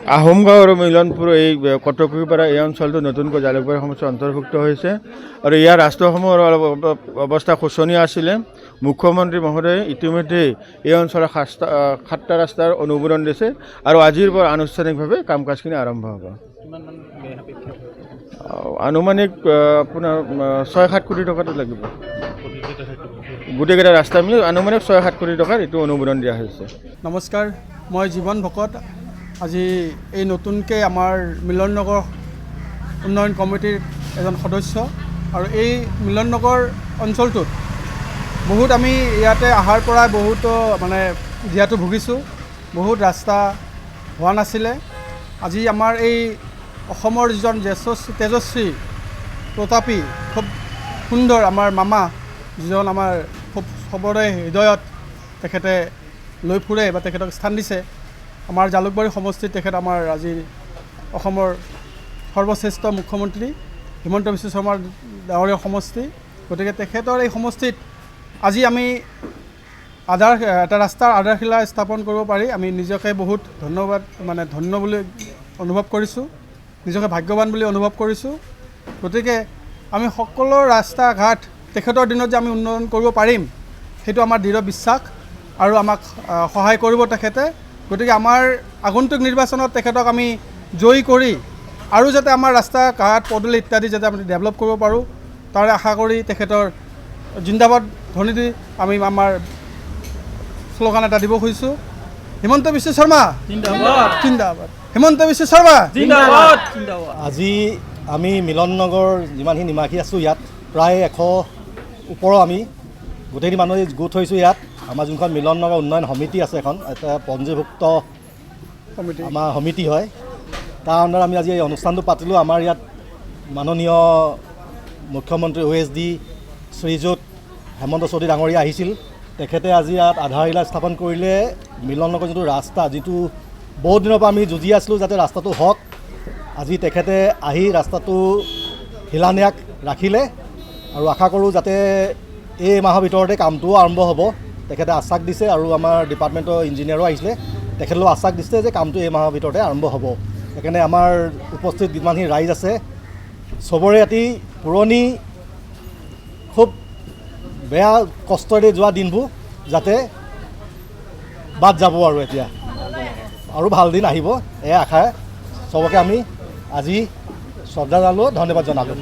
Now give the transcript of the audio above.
আহোমগাঁও আৰু মিলনপুৰ এই কটকীপাৰা এই অঞ্চলটো নতুনকৈ জালুকবাৰী সমষ্টিৰ অন্তৰ্ভুক্ত হৈছে আৰু ইয়াৰ ৰাস্তাসমূহৰ অৱস্থা শোচনীয় আছিলে। মুখ্যমন্ত্ৰী মহোদয়ে ইতিমধ্যে এই অঞ্চলৰ 7টা ৰাস্তাৰ অনুমোদন দিছে আৰু আজিৰ পৰা আনুষ্ঠানিকভাৱে কাম কাজখিনি আৰম্ভ হ'ব। আনুমানিক আপোনাৰ 6-7 কোটি টকাটো লাগিব। গোটেইকেইটা ৰাস্তা মিলি আনুমানিক 6-7 কোটি টকাৰ এইটো অনুমোদন দিয়া হৈছে। নমস্কাৰ, মই জীৱন ভকত। আজি এই নতুনকৈ আমাৰ মিলন নগৰ উন্নয়ন কমিটিৰ এজন সদস্য আৰু এই মিলন নগৰ অঞ্চলটোত বহুত আমি ইয়াতে অহাৰ পৰা বহুতো যিহেতু ভুগিছোঁ, বহুত ৰাস্তা হোৱা নাছিলে। আজি আমাৰ এই অসমৰ যিজন তেজস্বী প্ৰতাপী খুব সুন্দৰ আমাৰ মামা, যিজন আমাৰ খুব সবৰে হৃদয়ত তেখেতে লৈ ফুৰে বা তেখেতক স্থান দিছে। আমাৰ জালুকবাৰী সমষ্টিত তেখেত আমাৰ আজি অসমৰ সৰ্বশ্ৰেষ্ঠ মুখ্যমন্ত্ৰী হিমন্ত বিশ্ব শৰ্মাৰ ডাঙৰীয়া সমষ্টি। গতিকে তেখেতৰ এই সমষ্টিত আজি আমি এটা ৰাস্তাৰ আধাৰশিলা স্থাপন কৰিব পাৰি আমি নিজকে বহুত ধন্য বুলি অনুভৱ কৰিছোঁ, নিজকে ভাগ্যৱান বুলি অনুভৱ কৰিছোঁ। গতিকে আমি সকলো ৰাস্তা ঘাট তেখেতৰ দিনত যে আমি উন্নয়ন কৰিব পাৰিম সেইটো আমাৰ দৃঢ় বিশ্বাস আৰু আমাক সহায় কৰিব তেখেতে। গতিকে আমাৰ আগন্তুক নিৰ্বাচনত তেখেতক আমি জয়ী কৰি আৰু যাতে আমাৰ ৰাস্তা ঘাট পদূলি ইত্যাদি যাতে আমি ডেভেলপ কৰিব পাৰোঁ তাৰে আশা কৰি তেখেতৰ জিন্দাবাদ ধ্বনি দি আমি আমাৰ শ্লোগান এটা দিব খুজিছোঁ। হিমন্ত বিশ্ব শৰ্মা জিন্দাবাদ, জিন্দাবাদ। হিমন্ত বিশ্ব শৰ্মা জিন্দাবাদ, জিন্দাবাদ। আজি আমি মিলন নগৰ যিমানখিনি নিবাসী আছোঁ ইয়াত প্ৰায় 100 ওপৰৰ আমি গোটেইখিনি মানুহ গোট হৈছোঁ ইয়াত। আমাৰ যোনখন মিলন নগৰ উন্নয়ন সমিতি আছে, এখন এটা পঞ্জীভুক্ত আমাৰ সমিতি হয়, তাৰ আণ্ডাৰত আমি আজি এই অনুষ্ঠানটো পাতিলোঁ। আমাৰ ইয়াত মাননীয় মুখ্যমন্ত্ৰী OSD শ্ৰীযুত হেমন্ত চৌধুৰী ডাঙৰীয়া আহিছিল। তেখেতে আজি ইয়াত আধাৰশিলা স্থাপন কৰিলে। মিলন নগৰ যিটো ৰাস্তা, যিটো বহুত দিনৰ পৰা আমি যুঁজি আছিলোঁ যাতে ৰাস্তাটো হওক, আজি তেখেতে আহি ৰাস্তাটো শিলান্যাস ৰাখিলে আৰু আশা কৰোঁ যাতে এই মাহৰ ভিতৰতে কামটোও আৰম্ভ হ'ব। তেখেতে আশ্বাস দিছে আৰু আমাৰ ডিপাৰ্টমেণ্টৰ ইঞ্জিনিয়াৰো আহিছিলে, তেখেতলোক আশ্বাস দিছে যে কামটো এই মাহৰ ভিতৰতে আৰম্ভ হ'ব। সেইকাৰণে আমাৰ উপস্থিত যিমানখিনি ৰাইজ আছে চবৰে এটি পুৰণি খুব বেয়া কষ্টৰে যোৱা দিনবোৰ যাতে বাদ যাব আৰু এতিয়া আৰু ভাল দিন আহিব, এই আশাৰে চবকে আমি আজি শ্ৰদ্ধা জনালোঁ, ধন্যবাদ জনালোঁ।